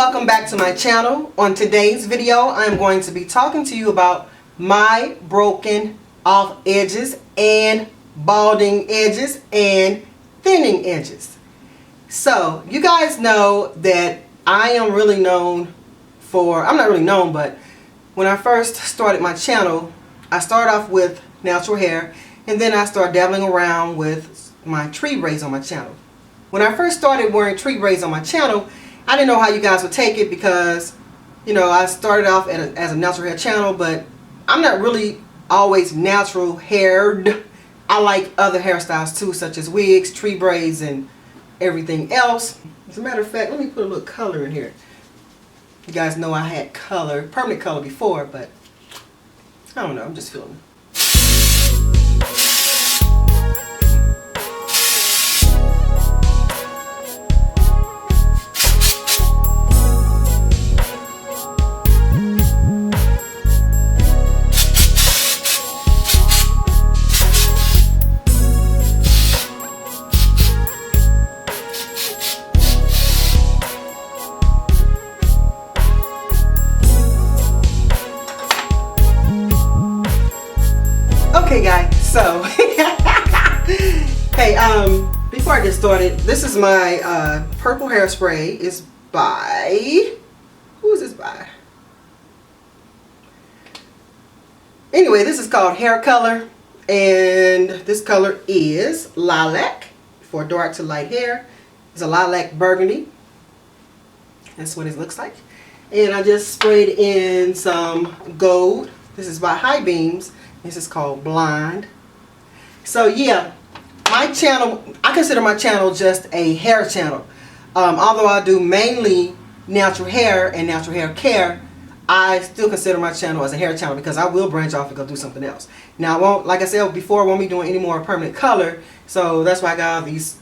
welcome back to my channel. On today's video, I'm going to be talking to you about my broken off edges and balding edges and thinning edges. So you guys know that I am really known for, I'm not really known, but when I first started my channel, I started off with natural hair and then I started dabbling around with my tree braids on my channel. When I first started wearing tree braids on my channel, I didn't know how you guys would take it because, you know, I started off as a natural hair channel, but I'm not really always natural haired. I like other hairstyles too, such as wigs, tree braids, and everything else. As a matter of fact, let me put a little color in here. You guys know I had color, permanent color before, but I don't know, I'm just feeling it. Okay guys, so hey, before I get started, this is my purple hairspray. It's by, who is this by? Anyway, this is called Hair Color, and this color is Lilac for dark to light hair. It's a lilac burgundy. That's what it looks like. And I just sprayed in some gold. This is by High Beams. This is called Blind. So yeah, my channel, I consider my channel just a hair channel. Although I do mainly natural hair and natural hair care, I still consider my channel as a hair channel because I will branch off and go do something else. Now I won't, like I said before, I won't be doing any more permanent color, so that's why I got all these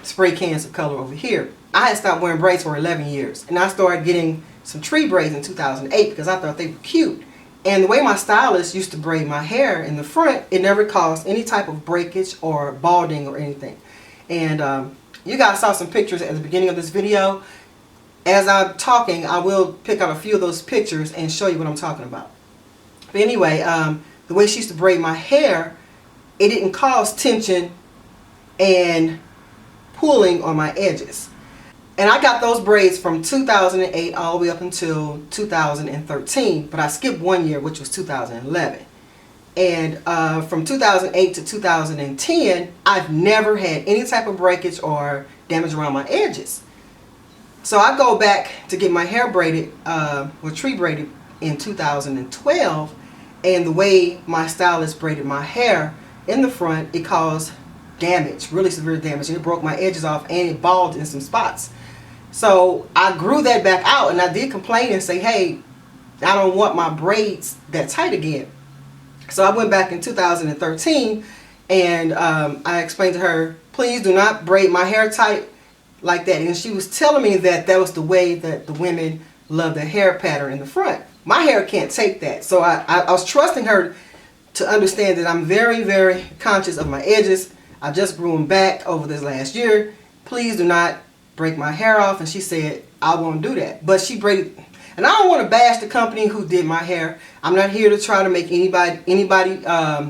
spray cans of color over here. I had stopped wearing braids for 11 years, and I started getting some tree braids in 2008 because I thought they were cute. And the way my stylist used to braid my hair in the front, it never caused any type of breakage or balding or anything. And you guys saw some pictures at the beginning of this video. As I'm talking, I will pick out a few of those pictures and show you what I'm talking about. But anyway, the way she used to braid my hair, it didn't cause tension and pulling on my edges. And I got those braids from 2008 all the way up until 2013, but I skipped 1 year, which was 2011. And from 2008 to 2010, I've never had any type of breakage or damage around my edges. So I go back to get my hair braided, with tree braided in 2012, and the way my stylist braided my hair in the front, it caused damage, really severe damage, and it broke my edges off and it balded in some spots. So I grew that back out, and I did complain and say, hey, I don't want my braids that tight again. So I went back in 2013 and I explained to her, please do not braid my hair tight like that. And she was telling me that that was the way that the women love their hair pattern in the front. My hair can't take that. So I was trusting her to understand that I'm very, very conscious of my edges. I just grew them back over this last year. Please do not break my hair off. And she said, I won't do that. But she braided, and I don't want to bash the company who did my hair. I'm not here to try to make anybody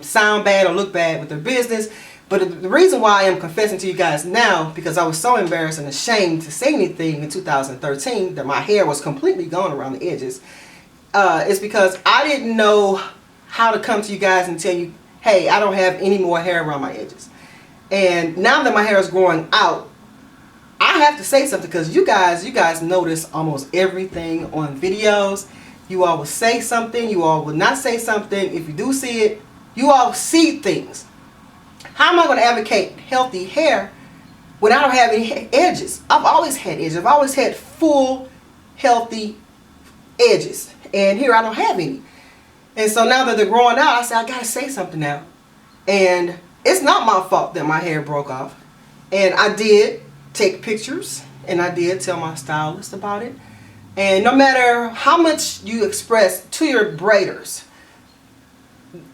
sound bad or look bad with their business. But the reason why I am confessing to you guys now, because I was so embarrassed and ashamed to say anything in 2013 that my hair was completely gone around the edges, is because I didn't know how to come to you guys and tell you, hey, I don't have any more hair around my edges. And now that my hair is growing out, I have to say something, because you guys notice almost everything on videos. You all will say something, you all will not say something. If you do see it, you all see things. How am I going to advocate healthy hair when I don't have any edges? I've always had edges. I've always had full, healthy edges. And here I don't have any. And so now that they're growing out, I said, I got to say something now. And it's not my fault that my hair broke off. And I did take pictures, and I did tell my stylist about it. And no matter how much you express to your braiders,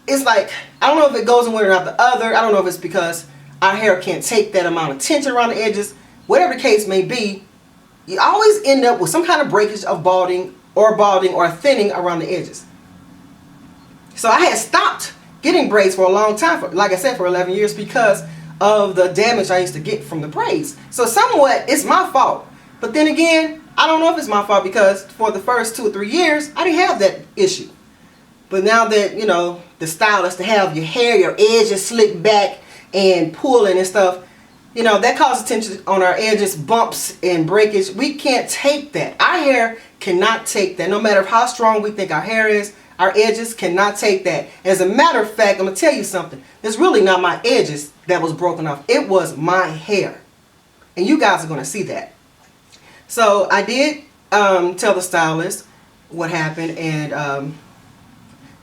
it's like, I don't know if it goes in one or not the other. I don't know if it's because our hair can't take that amount of tension around the edges. Whatever the case may be, you always end up with some kind of breakage of balding or thinning around the edges. So I had stopped getting braids for a long time, like I said, for 11 years because of the damage I used to get from the braids. So somewhat it's my fault. But then again, I don't know if it's my fault because for the first 2 or 3 years, I didn't have that issue. But now that, you know, the style is to have your hair, your edges slicked back and pulling and stuff, you know, that causes tension on our edges, bumps and breakage. We can't take that. Our hair cannot take that. No matter how strong we think our hair is, our edges cannot take that. As a matter of fact, I'm going to tell you something. It's really not my edges that was broken off. It was my hair. And you guys are going to see that. So I did tell the stylist what happened, and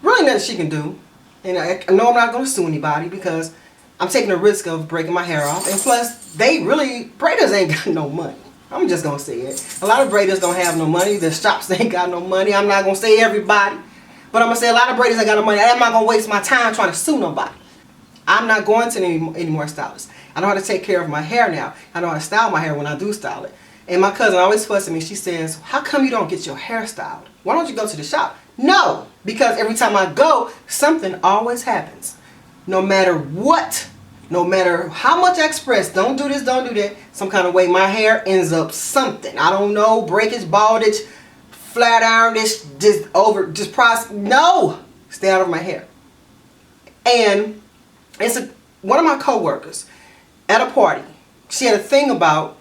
really nothing she can do. And I know I'm not going to sue anybody because I'm taking the risk of breaking my hair off. And plus, braiders ain't got no money. I'm just going to say it. A lot of braiders don't have no money. The shops ain't got no money. I'm not going to say everybody. But I'm going to say a lot of braiders ain't got no money. I'm not going to waste my time trying to sue nobody. I'm not going to any more stylists. I know how to take care of my hair now. I know how to style my hair when I do style it. And my cousin always fusses at me. She says, how come you don't get your hair styled? Why don't you go to the shop? No, because every time I go, something always happens. No matter what, no matter how much I express, don't do this, don't do that, some kind of way, my hair ends up something. I don't know, breakage, baldage, flat iron, just process. No, stay out of my hair. And one of my coworkers at a party, she had a thing about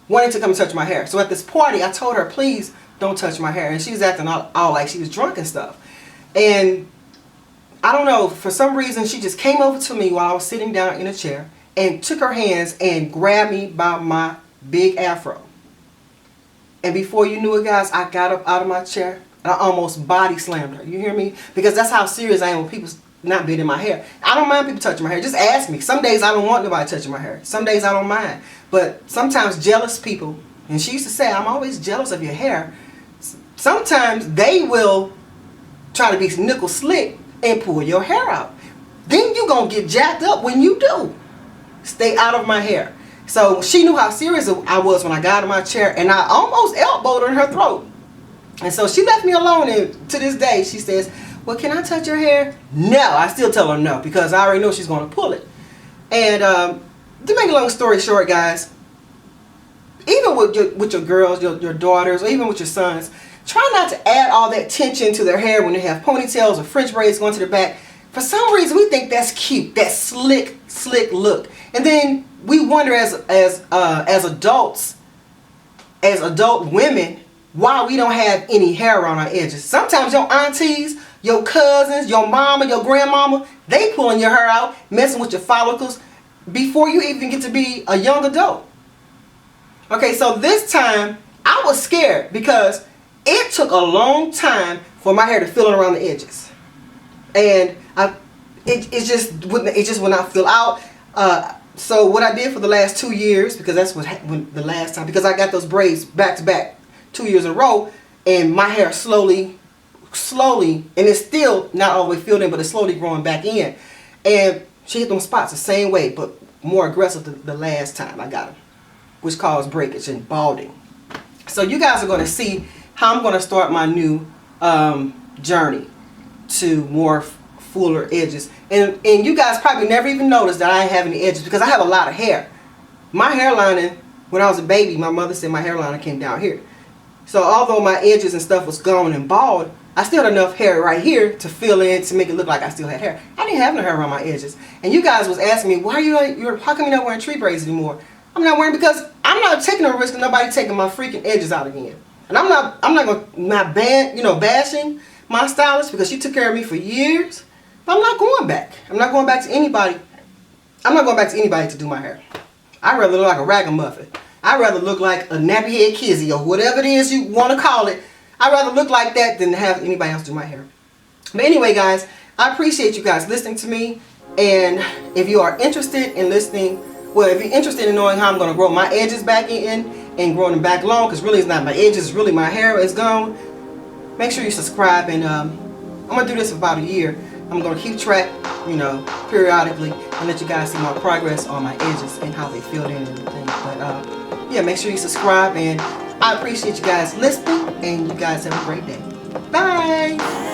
wanting to come and touch my hair. So at this party, I told her, please don't touch my hair. And she was acting all like she was drunk and stuff. And I don't know, for some reason, she just came over to me while I was sitting down in a chair and took her hands and grabbed me by my big afro. And before you knew it, guys, I got up out of my chair and I almost body slammed her. You hear me? Because that's how serious I am with people not being in my hair. I don't mind people touching my hair. Just ask me. Some days I don't want nobody touching my hair. Some days I don't mind. But sometimes jealous people, and she used to say, I'm always jealous of your hair. Sometimes they will try to be nickel slick and pull your hair out. Then you're going to get jacked up when you do. Stay out of my hair. So she knew how serious I was when I got out of my chair, and I almost elbowed her in her throat. And so she left me alone, and to this day she says, well, can I touch your hair? No, I still tell her no because I already know she's going to pull it. And to make a long story short, guys, even with your girls, your daughters, or even with your sons, try not to add all that tension to their hair when they have ponytails or French braids going to their back. For some reason, we think that's cute, that slick look. And then we wonder as adults, as adult women, why we don't have any hair around our edges. Sometimes your aunties, your cousins, your mama, your grandmama, they pulling your hair out, messing with your follicles before you even get to be a young adult. Okay, so this time I was scared because it took a long time for my hair to fill in around the edges, and it just would not fill out. So what I did for the last 2 years, because that's when the last time, because I got those braids back to back 2 years in a row, and my hair slowly, and it's still not all the way filled in, but it's slowly growing back in. And she hit them spots the same way, but more aggressive than the last time I got them, which caused breakage and balding. So you guys are going to see how I'm going to start my new journey to more fuller edges. And you guys probably never even noticed that I ain't have any edges because I have a lot of hair. My hairline, when I was a baby, my mother said my hairline came down here. So although my edges and stuff was gone and bald, I still had enough hair right here to fill in to make it look like I still had hair. I didn't have no hair around my edges. And you guys was asking me, why are how come you're not wearing tree braids anymore? I'm not wearing because I'm not taking a risk of nobody taking my freaking edges out again. And I'm not bashing my stylist because she took care of me for years. But I'm not going back. I'm not going back to anybody. I'm not going back to anybody to do my hair. I'd rather look like a ragamuffin. I'd rather look like a nappy head kizzy or whatever it is you want to call it. I'd rather look like that than have anybody else do my hair. But anyway, guys, I appreciate you guys listening to me. And if you are interested in listening, well, if you're interested in knowing how I'm going to grow my edges back in and growing them back long, because really it's not my edges, it's really my hair is gone, make sure you subscribe. And I'm going to do this for about a year. I'm going to keep track, periodically and let you guys see my progress on my edges and how they filled in and everything. But yeah, make sure you subscribe, and I appreciate you guys listening, and you guys have a great day. Bye.